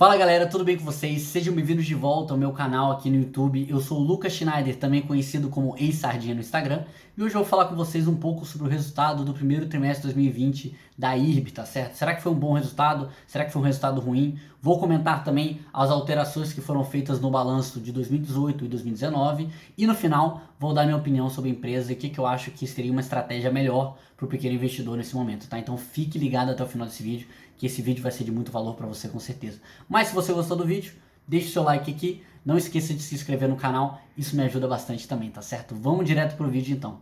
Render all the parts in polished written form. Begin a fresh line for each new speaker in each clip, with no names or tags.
Fala galera, tudo bem com vocês? Sejam bem-vindos de volta ao meu canal aqui no YouTube. Eu sou o Lucas Schneider, também conhecido como Ex-Sardinha no Instagram. E hoje eu vou falar com vocês um pouco sobre o resultado do primeiro trimestre de 2020 da IRB, tá certo? Será que foi um bom resultado? Será que foi um resultado ruim? Vou comentar também as alterações que foram feitas no balanço de 2018 e 2019. E no final, vou dar minha opinião sobre a empresa e o que eu acho que seria uma estratégia melhor para o pequeno investidor nesse momento, tá? Então fique ligado até o final desse vídeo, que esse vídeo vai ser de muito valor para você com certeza. Mas se você gostou do vídeo, deixe o seu like aqui, não esqueça de se inscrever no canal, isso me ajuda bastante também, tá certo? Vamos direto pro vídeo então.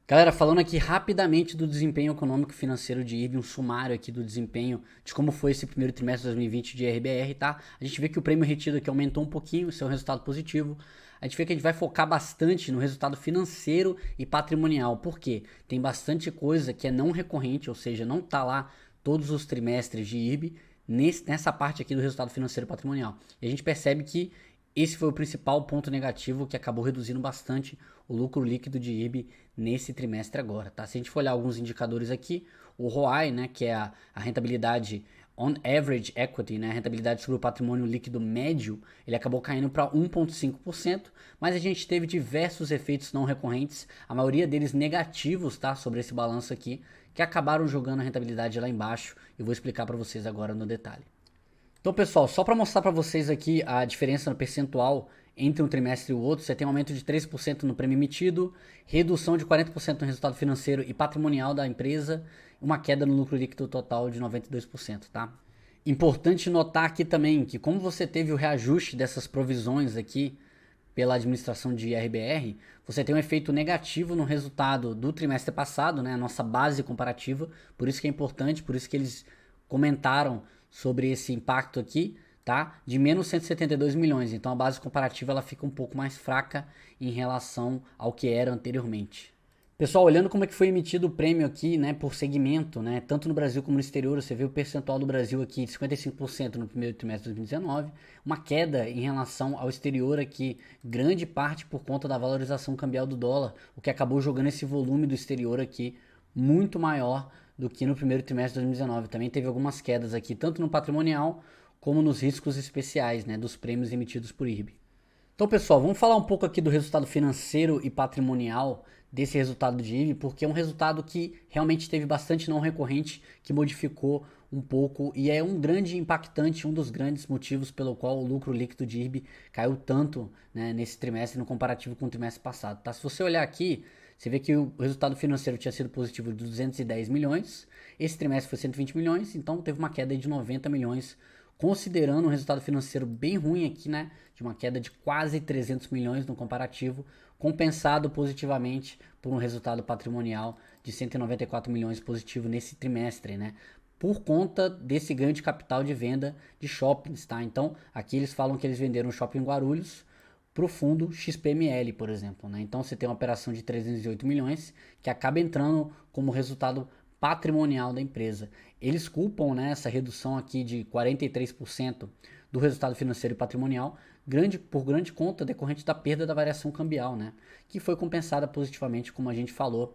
Galera, falando aqui rapidamente do desempenho econômico e financeiro de IRB, um sumário aqui do desempenho de como foi esse primeiro trimestre de 2020 de RBR, tá? A gente vê que o prêmio retido aqui aumentou um pouquinho, isso é um resultado positivo. A gente vê que a gente vai focar bastante no resultado financeiro e patrimonial. Por quê? Tem bastante coisa que é não recorrente, ou seja, não tá lá todos os trimestres de IRB nessa parte aqui do resultado financeiro e patrimonial. E a gente percebe que esse foi o principal ponto negativo que acabou reduzindo bastante o lucro líquido de IRB nesse trimestre agora, tá? Se a gente for olhar alguns indicadores aqui, o ROI, né, que é a rentabilidade on average equity, né, a rentabilidade sobre o patrimônio líquido médio, ele acabou caindo para 1,5%, mas a gente teve diversos efeitos não recorrentes, a maioria deles negativos, tá, sobre esse balanço aqui, que acabaram jogando a rentabilidade lá embaixo. Eu vou explicar para vocês agora no detalhe. Então, pessoal, só para mostrar para vocês aqui a diferença no percentual entre um trimestre e o outro, você tem um aumento de 3% no prêmio emitido, redução de 40% no resultado financeiro e patrimonial da empresa, uma queda no lucro líquido total de 92%, tá? Importante notar aqui também que como você teve o reajuste dessas provisões aqui pela administração de RBR, você tem um efeito negativo no resultado do trimestre passado, né, a nossa base comparativa, por isso que é importante, por isso que eles comentaram sobre esse impacto aqui, tá? De menos 172 milhões. Então a base comparativa ela fica um pouco mais fraca em relação ao que era anteriormente. Pessoal, olhando como é que foi emitido o prêmio aqui, né, por segmento, né, tanto no Brasil como no exterior, você vê o percentual do Brasil aqui de 55% no primeiro trimestre de 2019, uma queda em relação ao exterior aqui, grande parte por conta da valorização cambial do dólar, o que acabou jogando esse volume do exterior aqui muito maior do que no primeiro trimestre de 2019. Também teve algumas quedas aqui, tanto no patrimonial como nos riscos especiais, né, dos prêmios emitidos por IRB. Então, pessoal, vamos falar um pouco aqui do resultado financeiro e patrimonial desse resultado de IRB, porque é um resultado que realmente teve bastante não recorrente, que modificou um pouco e é um grande impactante, um dos grandes motivos pelo qual o lucro líquido de IRB caiu tanto, né, nesse trimestre no comparativo com o trimestre passado. Tá? Se você olhar aqui, você vê que o resultado financeiro tinha sido positivo de 210 milhões, esse trimestre foi 120 milhões, então teve uma queda de 90 milhões, considerando um resultado financeiro bem ruim aqui, né, de uma queda de quase 300 milhões no comparativo, compensado positivamente por um resultado patrimonial de 194 milhões positivo nesse trimestre, né, por conta desse ganho de capital de venda de shoppings, tá? Então, aqui eles falam que eles venderam o shopping Guarulhos para o fundo XPML, por exemplo, né? Então, você tem uma operação de 308 milhões que acaba entrando como resultado patrimonial da empresa. Eles culpam, né, essa redução aqui de 43% do resultado financeiro e patrimonial, por grande conta decorrente da perda da variação cambial, né, que foi compensada positivamente, como a gente falou,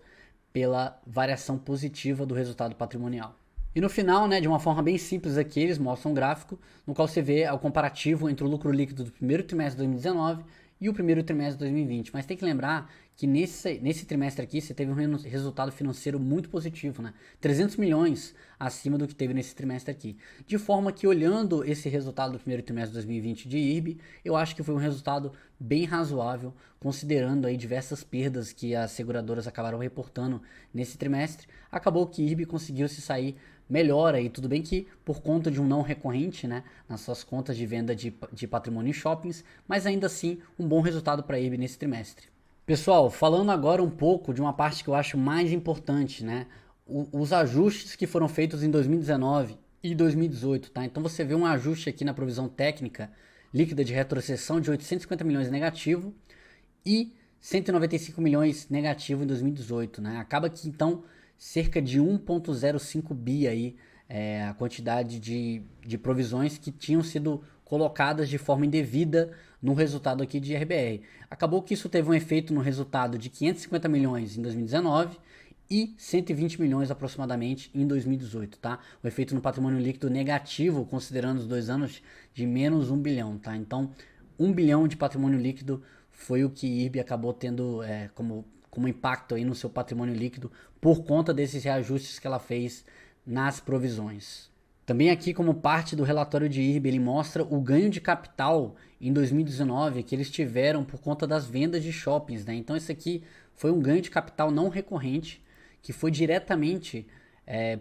pela variação positiva do resultado patrimonial. E no final, né, de uma forma bem simples aqui, eles mostram um gráfico no qual você vê o comparativo entre o lucro líquido do primeiro trimestre de 2019 e o primeiro trimestre de 2020. Mas tem que lembrar que nesse trimestre aqui você teve um resultado financeiro muito positivo, né? 300 milhões acima do que teve nesse trimestre aqui. De forma que olhando esse resultado do primeiro trimestre de 2020 de IRB, eu acho que foi um resultado bem razoável, considerando aí diversas perdas que as seguradoras acabaram reportando nesse trimestre. Acabou que IRB conseguiu se sair melhor aí, tudo bem que por conta de um não recorrente, né, nas suas contas de venda de patrimônio em shoppings, mas ainda assim um bom resultado para a IRB nesse trimestre. Pessoal, falando agora um pouco de uma parte que eu acho mais importante, né, os ajustes que foram feitos em 2019 e 2018, tá? Então você vê um ajuste aqui na provisão técnica líquida de retrocessão de 850 milhões negativo e 195 milhões negativo em 2018, né? Acaba que então cerca de 1,05 bi aí a quantidade de provisões que tinham sido colocadas de forma indevida no resultado aqui de RBR. Acabou que isso teve um efeito no resultado de 550 milhões em 2019 e 120 milhões aproximadamente em 2018, tá? O efeito no patrimônio líquido negativo, considerando os 2 anos, de menos 1 bilhão, tá? Então, 1 bilhão de patrimônio líquido foi o que IRB acabou tendo como impacto aí no seu patrimônio líquido por conta desses reajustes que ela fez nas provisões. Também aqui, como parte do relatório de IRB, ele mostra o ganho de capital em 2019 que eles tiveram por conta das vendas de shoppings, né? Então, isso aqui foi um ganho de capital não recorrente que foi diretamente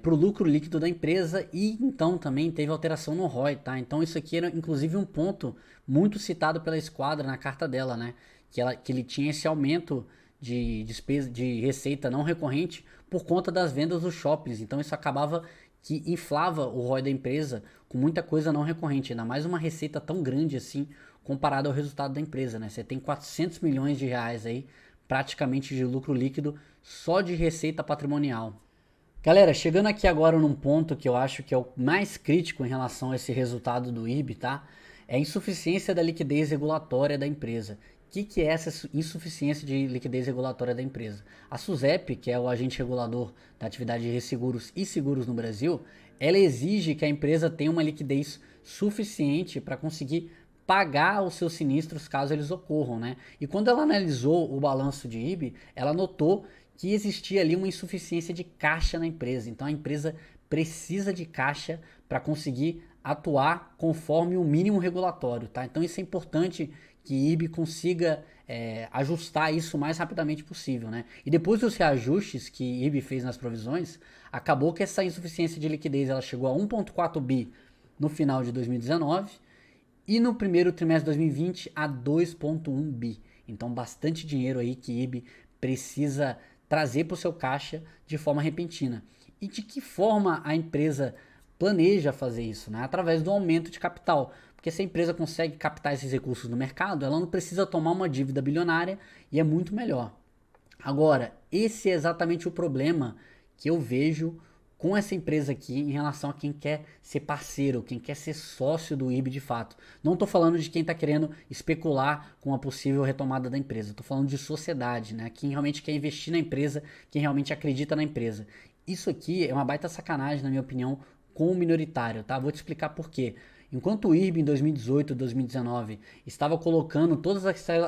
para o lucro líquido da empresa e então também teve alteração no ROI, tá? Então, isso aqui era inclusive um ponto muito citado pela Esquadra na carta dela, né? Que ele tinha esse aumento de despesa, de receita não recorrente por conta das vendas dos shoppings. Então, isso acabava que inflava o ROI da empresa com muita coisa não recorrente, ainda mais uma receita tão grande assim comparado ao resultado da empresa, né? Você tem 400 milhões de reais aí praticamente de lucro líquido só de receita patrimonial. Galera, chegando aqui agora num ponto que eu acho que é o mais crítico em relação a esse resultado do IRB, tá? É a insuficiência da liquidez regulatória da empresa. O que é essa insuficiência de liquidez regulatória da empresa? A SUSEP, que é o agente regulador da atividade de resseguros e seguros no Brasil, ela exige que a empresa tenha uma liquidez suficiente para conseguir pagar os seus sinistros caso eles ocorram, né? E quando ela analisou o balanço de IRB, ela notou que existia ali uma insuficiência de caixa na empresa. Então a empresa precisa de caixa para conseguir atuar conforme o mínimo regulatório, tá? Então isso é importante que IRB consiga ajustar isso o mais rapidamente possível, né? E depois dos reajustes que IRB fez nas provisões, acabou que essa insuficiência de liquidez ela chegou a 1,4 bi no final de 2019 e no primeiro trimestre de 2020 a 2,1 bi. Então bastante dinheiro aí que IRB precisa trazer para o seu caixa de forma repentina. E de que forma a empresa planeja fazer isso? Né? Através do aumento de capital. Porque se a empresa consegue captar esses recursos no mercado, ela não precisa tomar uma dívida bilionária e é muito melhor. Agora, esse é exatamente o problema que eu vejo com essa empresa aqui em relação a quem quer ser parceiro, quem quer ser sócio do IRB de fato. Não estou falando de quem está querendo especular com a possível retomada da empresa. Estou falando de sociedade, né? Quem realmente quer investir na empresa, quem realmente acredita na empresa. Isso aqui é uma baita sacanagem, na minha opinião, com o minoritário, tá? Vou te explicar por quê. Enquanto o IRB em 2018 e 2019 estava colocando todas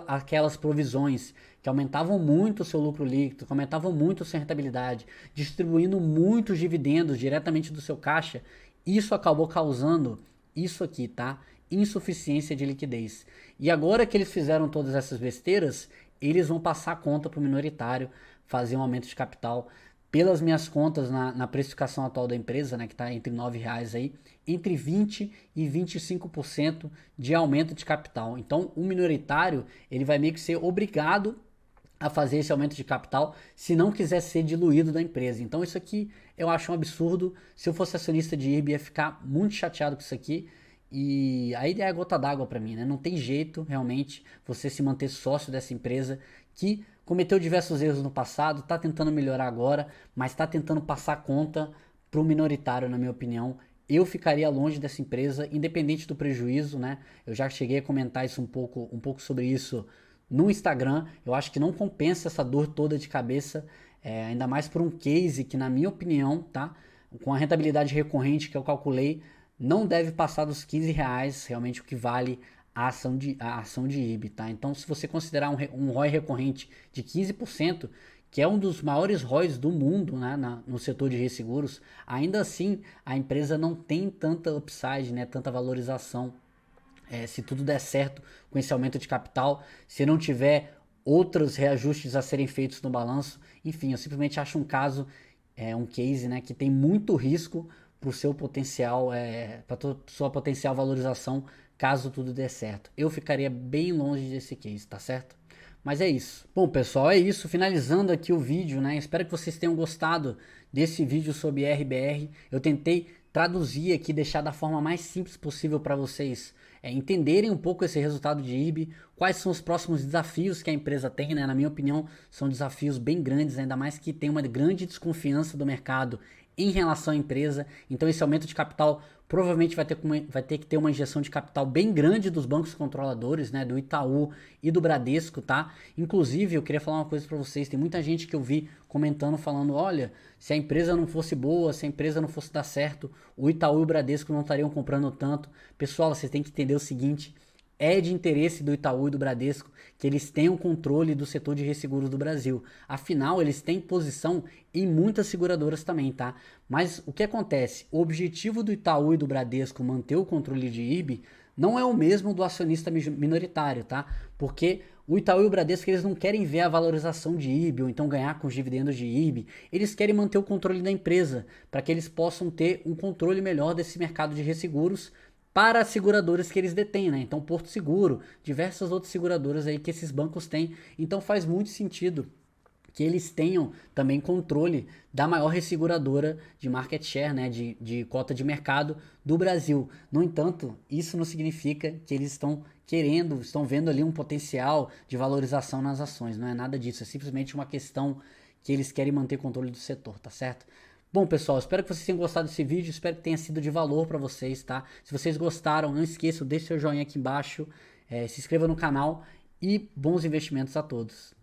aquelas provisões que aumentavam muito o seu lucro líquido, que aumentavam muito a sua rentabilidade, distribuindo muitos dividendos diretamente do seu caixa, isso acabou causando isso aqui, tá? Insuficiência de liquidez. E agora que eles fizeram todas essas besteiras, eles vão passar a conta para o minoritário, fazer um aumento de capital. Pelas minhas contas na precificação atual da empresa, né, que está entre R$9 aí, entre 20% e 25% de aumento de capital. Então, o minoritário ele vai meio que ser obrigado a fazer esse aumento de capital se não quiser ser diluído da empresa. Então, isso aqui eu acho um absurdo. Se eu fosse acionista de IRB, ia ficar muito chateado com isso aqui. E a ideia é a gota d'água para mim, né? Não tem jeito realmente você se manter sócio dessa empresa que cometeu diversos erros no passado, está tentando melhorar agora, mas está tentando passar conta para o minoritário, na minha opinião. Eu ficaria longe dessa empresa, independente do prejuízo, né? Eu já cheguei a comentar isso um pouco sobre isso no Instagram. Eu acho que não compensa essa dor toda de cabeça, ainda mais por um case que, na minha opinião, tá? Com a rentabilidade recorrente que eu calculei, não deve passar dos R$15, realmente o que vale a ação de IRB, tá? Então, se você considerar um ROI recorrente de 15%, que é um dos maiores ROIs do mundo, né, no setor de resseguros, ainda assim a empresa não tem tanta upside, né, tanta valorização. Se tudo der certo com esse aumento de capital, se não tiver outros reajustes a serem feitos no balanço, enfim, eu simplesmente acho um caso, um case, né, que tem muito risco para o seu potencial, para sua potencial valorização, caso tudo dê certo. Eu ficaria bem longe desse case, tá certo? Mas é isso. Bom, pessoal, é isso. Finalizando aqui o vídeo, né? Espero que vocês tenham gostado desse vídeo sobre RBR. Eu tentei traduzir aqui, deixar da forma mais simples possível para vocês entenderem um pouco esse resultado de IRB, quais são os próximos desafios que a empresa tem, né? Na minha opinião, são desafios bem grandes, ainda mais que tem uma grande desconfiança do mercado em relação à empresa. Então esse aumento de capital Provavelmente vai ter que ter uma injeção de capital bem grande dos bancos controladores, né, do Itaú e do Bradesco, tá? Inclusive, eu queria falar uma coisa para vocês, tem muita gente que eu vi comentando, falando, olha, se a empresa não fosse boa, se a empresa não fosse dar certo, o Itaú e o Bradesco não estariam comprando tanto. Pessoal, vocês têm que entender o seguinte, é de interesse do Itaú e do Bradesco que eles tenham controle do setor de resseguros do Brasil. Afinal, eles têm posição em muitas seguradoras também, tá? Mas o que acontece? O objetivo do Itaú e do Bradesco manter o controle de IRB não é o mesmo do acionista minoritário, tá? Porque o Itaú e o Bradesco eles não querem ver a valorização de IRB ou então ganhar com os dividendos de IRB. Eles querem manter o controle da empresa para que eles possam ter um controle melhor desse mercado de resseguros para as seguradoras que eles detêm, né? Então, Porto Seguro, diversas outras seguradoras aí que esses bancos têm. Então, faz muito sentido que eles tenham também controle da maior resseguradora de market share, né, de cota de mercado do Brasil. No entanto, isso não significa que eles estão vendo ali um potencial de valorização nas ações. Não é nada disso, é simplesmente uma questão que eles querem manter controle do setor, tá certo? Bom, pessoal, espero que vocês tenham gostado desse vídeo, espero que tenha sido de valor para vocês, tá? Se vocês gostaram, não esqueçam, deixe seu joinha aqui embaixo, se inscreva no canal e bons investimentos a todos.